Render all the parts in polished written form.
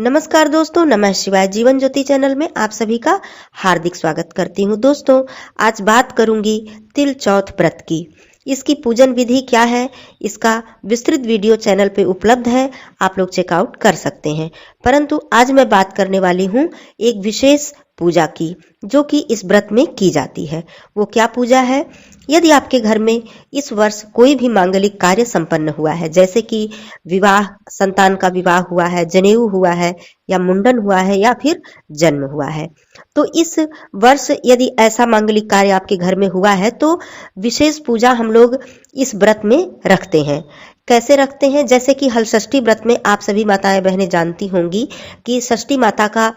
नमस्कार दोस्तों, नमः शिवाय। जीवन ज्योति चैनल में आप सभी का हार्दिक स्वागत करती हूँ। दोस्तों, आज बात करूंगी तिल चौथ व्रत की। इसकी पूजन विधि क्या है, इसका विस्तृत वीडियो चैनल पे उपलब्ध है, आप लोग चेकआउट कर सकते हैं। परंतु आज मैं बात करने वाली हूँ एक विशेष पूजा की, जो कि इस व्रत में की जाती है। वो क्या पूजा है? यदि आपके घर में इस वर्ष कोई भी मांगलिक कार्य संपन्न हुआ है, जैसे कि विवाह, संतान का विवाह हुआ है, जनेऊ हुआ है, या मुंडन हुआ है, या फिर जन्म हुआ है, तो इस वर्ष यदि ऐसा मांगलिक कार्य आपके घर में हुआ है तो विशेष पूजा हम लोग इस व्रत में रखते हैं। कैसे रखते हैं? जैसे कि हलषष्ठी व्रत में आप सभी माताएं बहनें जानती होंगी कि षष्ठी माता का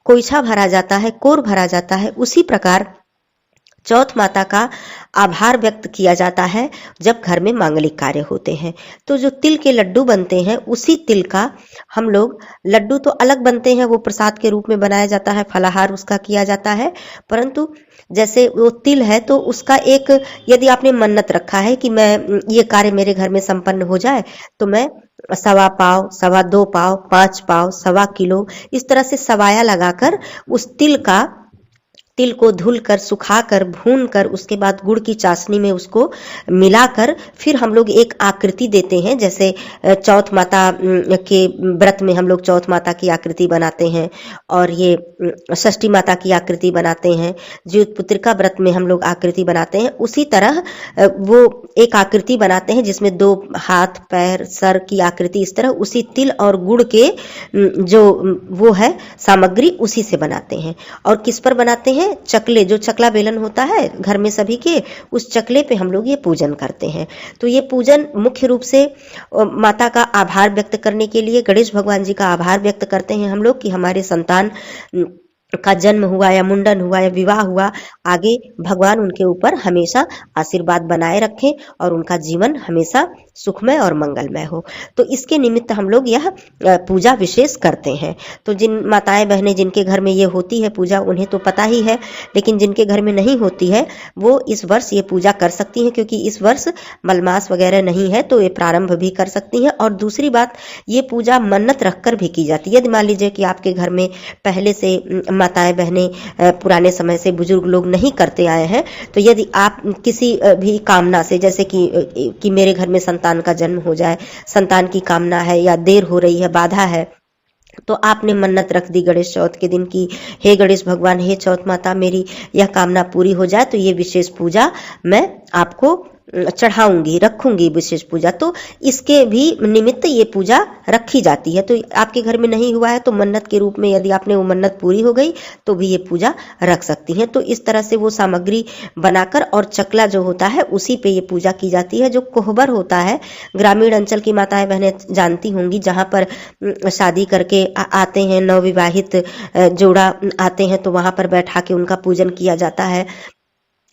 कोइछा भरा जाता है, कोर भरा जाता है। उसी प्रकार चौथ माता का आभार व्यक्त किया जाता है जब घर में मांगलिक कार्य होते हैं। तो जो तिल के लड्डू बनते हैं, उसी तिल का हम लोग, लड्डू तो अलग बनते हैं, वो प्रसाद के रूप में बनाया जाता है, फलाहार उसका किया जाता है। परंतु जैसे वो तिल है तो उसका एक, यदि आपने मन्नत रखा है कि मैं ये कार्य मेरे घर में संपन्न हो जाए, तो मैं सवा पाव, सवा दो पाव, 5 पाव, सवा किलो, इस तरह से सवाया लगाकर उस तिल को धुलकर, सुखाकर, भूनकर, उसके बाद गुड़ की चाशनी में उसको मिलाकर फिर हम लोग एक आकृति देते हैं। जैसे चौथ माता के व्रत में हम लोग चौथ माता की आकृति बनाते हैं, और ये षष्ठी माता की आकृति बनाते हैं, ज्योतपुत्रिका व्रत में हम लोग आकृति बनाते हैं। उसी तरह वो एक आकृति बनाते हैं जिसमें 2 हाथ, पैर, सर की आकृति, इस तरह उसी तिल और गुड़ के जो वो है सामग्री, उसी से बनाते हैं। और किस पर बनाते हैं? चकले, जो चकला बेलन होता है घर में सभी के, उस चकले पे हम लोग ये पूजन करते हैं। तो ये पूजन मुख्य रूप से माता का आभार व्यक्त करने के लिए, गणेश भगवान जी का आभार व्यक्त करते हैं हम लोग कि हमारे संतान का जन्म हुआ या मुंडन हुआ या विवाह हुआ, आगे भगवान उनके ऊपर हमेशा आशीर्वाद बनाए रखें और उनका जीवन हमेशा सुखमय और मंगलमय हो। तो इसके निमित्त हम लोग यह पूजा विशेष करते हैं। तो जिन माताएं बहनें जिनके घर में ये होती है पूजा, उन्हें तो पता ही है, लेकिन जिनके घर में नहीं होती है वो इस वर्ष ये पूजा कर सकती हैं, क्योंकि इस वर्ष मलमास वगैरह नहीं है, तो ये प्रारंभ भी कर सकती हैं। और दूसरी बात, ये पूजा मन्नत रखकर भी की जाती है। यदि मान लीजिए कि आपके घर में पहले से माताएं बहनें पुराने समय से बुजुर्ग लोग नहीं करते आए हैं, तो यदि आप किसी भी कामना से, जैसे कि मेरे घर में संतान का जन्म हो जाए, संतान की कामना है, या देर हो रही है, बाधा है, तो आपने मन्नत रख दी गणेश चौथ के दिन की, हे गणेश भगवान, हे चौथ माता, मेरी यह कामना पूरी हो जाए, तो ये विशेष पूजा मैं आपको चढ़ाऊंगी, रखूंगी विशेष पूजा। तो इसके भी निमित्त ये पूजा रखी जाती है। तो आपके घर में नहीं हुआ है तो मन्नत के रूप में, यदि आपने वो मन्नत पूरी हो गई तो भी ये पूजा रख सकती हैं। तो इस तरह से वो सामग्री बनाकर, और चकला जो होता है उसी पे ये पूजा की जाती है। जो कोहबर होता है, ग्रामीण अंचल की माताएं बहनें जानती होंगी, जहाँ पर शादी करके आते हैं नवविवाहित जोड़ा आते हैं, तो वहां पर बैठा के उनका पूजन किया जाता है।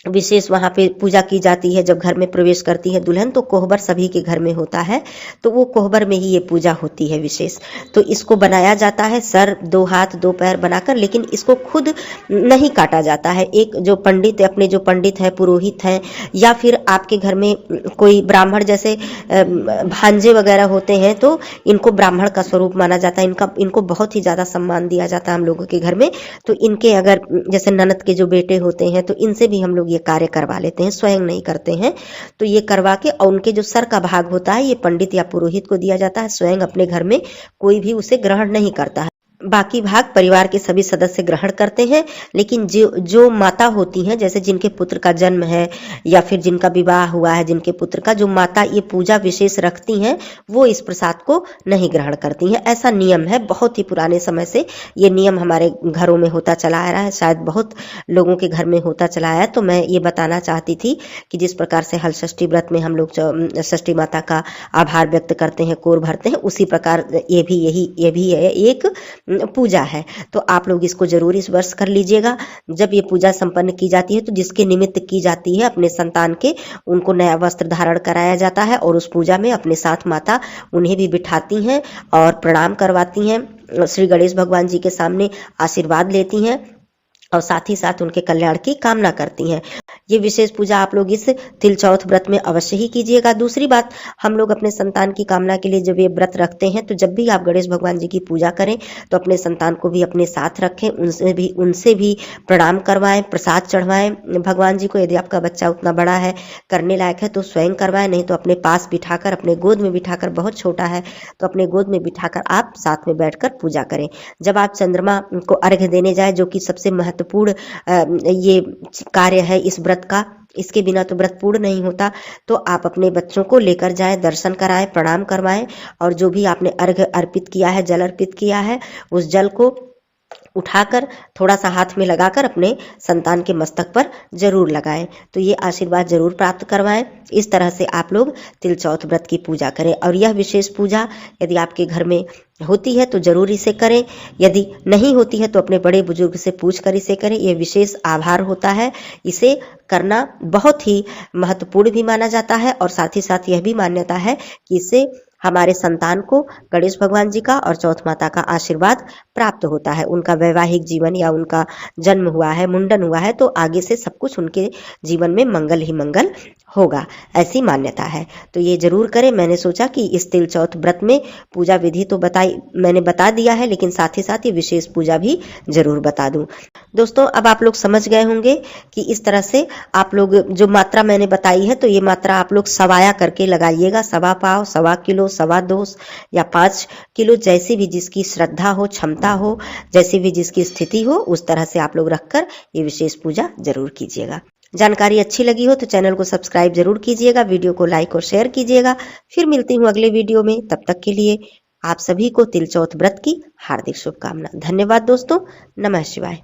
विशेष वहां पे पूजा की जाती है। जब घर में प्रवेश करती है दुल्हन, तो कोहबर सभी के घर में होता है, तो वो कोहबर में ही ये पूजा होती है विशेष। तो इसको बनाया जाता है, सर, 2 हाथ 2 पैर बनाकर, लेकिन इसको खुद नहीं काटा जाता है। एक जो पंडित, अपने जो पंडित है, पुरोहित हैं, या फिर आपके घर में कोई ब्राह्मण, जैसे भांजे वगैरह होते हैं, तो इनको ब्राह्मण का स्वरूप माना जाता है। इनको बहुत ही ज्यादा सम्मान दिया जाता है हम लोगों के घर में। तो इनके, अगर जैसे ननद के जो बेटे होते हैं, तो इनसे भी हम लोग ये कार्य करवा लेते हैं, स्वयं नहीं करते हैं। तो ये करवा के, और उनके जो सर का भाग होता है, ये पंडित या पुरोहित को दिया जाता है। स्वयं अपने घर में कोई भी उसे ग्रहण नहीं करता है, बाकी भाग परिवार के सभी सदस्य ग्रहण करते हैं। लेकिन जो माता होती हैं, जैसे जिनके पुत्र का जन्म है या फिर जिनका विवाह हुआ है, जिनके पुत्र का, जो माता ये पूजा विशेष रखती हैं, वो इस प्रसाद को नहीं ग्रहण करती हैं। ऐसा नियम है, बहुत ही पुराने समय से ये नियम हमारे घरों में होता चला आ रहा है, शायद बहुत लोगों के घर में होता चला आया है। तो मैं ये बताना चाहती थी कि जिस प्रकार से हलषष्ठी व्रत में हम लोग षष्ठी माता का आभार व्यक्त करते हैं, कोर भरते हैं, उसी प्रकार ये भी है एक पूजा है। तो आप लोग इसको जरूर इस वर्ष कर लीजिएगा। जब ये पूजा संपन्न की जाती है, तो जिसके निमित्त की जाती है, अपने संतान के, उनको नया वस्त्र धारण कराया जाता है, और उस पूजा में अपने साथ माता उन्हें भी बिठाती हैं और प्रणाम करवाती हैं, श्री गणेश भगवान जी के सामने आशीर्वाद लेती हैं। और साथ ही साथ उनके कल्याण की कामना करती हैं। ये विशेष पूजा आप लोग इस तिल चौथ व्रत में अवश्य ही कीजिएगा। दूसरी बात, हम लोग अपने संतान की कामना के लिए जब ये व्रत रखते हैं तो जब भी आप गणेश भगवान जी की पूजा करें तो अपने संतान को भी अपने साथ रखें, उनसे भी प्रणाम करवाएं, प्रसाद चढ़वाएं भगवान जी को। यदि आपका बच्चा उतना बड़ा है, करने लायक है, तो स्वयं करवाएं, नहीं तो अपने पास बिठाकर, अपने गोद में बिठाकर, बहुत छोटा है तो अपने गोद में बिठाकर आप साथ में बैठकर पूजा करें। जब आप चंद्रमा को अर्घ्य देने जाए, जो कि सबसे महत्वपूर्ण ये कार्य है इस व्रत का, इसके बिना तो व्रत पूर्ण नहीं होता, तो आप अपने बच्चों को लेकर जाएं, दर्शन कराएं, प्रणाम करवाएं, और जो भी आपने अर्घ्य अर्पित किया है, जल अर्पित किया है, उस जल को उठाकर थोड़ा सा हाथ में लगाकर अपने संतान के मस्तक पर जरूर लगाएं, तो ये आशीर्वाद जरूर प्राप्त करवाएं। इस तरह से आप लोग तिल चौथ व्रत की पूजा करें। और यह विशेष पूजा यदि आपके घर में होती है तो जरूर इसे करें, यदि नहीं होती है तो अपने बड़े बुजुर्ग से पूछ कर इसे करें। यह विशेष आभार होता है, इसे करना बहुत ही महत्वपूर्ण भी माना जाता है, और साथ ही साथ यह भी मान्यता है कि इससे हमारे संतान को गणेश भगवान जी का और चौथ माता का आशीर्वाद प्राप्त होता है। उनका वैवाहिक जीवन या उनका जन्म हुआ है, मुंडन हुआ है, तो आगे से सब कुछ उनके जीवन में मंगल ही मंगल होगा, ऐसी मान्यता है। तो ये जरूर करें। मैंने सोचा कि इस तिल चौथ व्रत में पूजा विधि तो मैंने बता दिया है, लेकिन साथ ही साथ ये विशेष पूजा भी जरूर बता दूं। दोस्तों, अब आप लोग समझ गए होंगे कि इस तरह से आप लोग जो मात्रा मैंने बताई है, तो ये मात्रा आप लोग सवाया करके लगाइएगा। 1.25 पाव, 1.25 किलो, 2.25 या 5 किलो, जैसी भी जिसकी श्रद्धा हो, क्षमता हो, जैसी भी जिसकी स्थिति हो, उस तरह से आप लोग रखकर ये विशेष पूजा जरूर कीजिएगा। जानकारी अच्छी लगी हो तो चैनल को सब्सक्राइब जरूर कीजिएगा, वीडियो को लाइक और शेयर कीजिएगा। फिर मिलती हूँ अगले वीडियो में, तब तक के लिए आप सभी को तिल चौथ व्रत की हार्दिक शुभकामना। धन्यवाद दोस्तों। नमः शिवाय।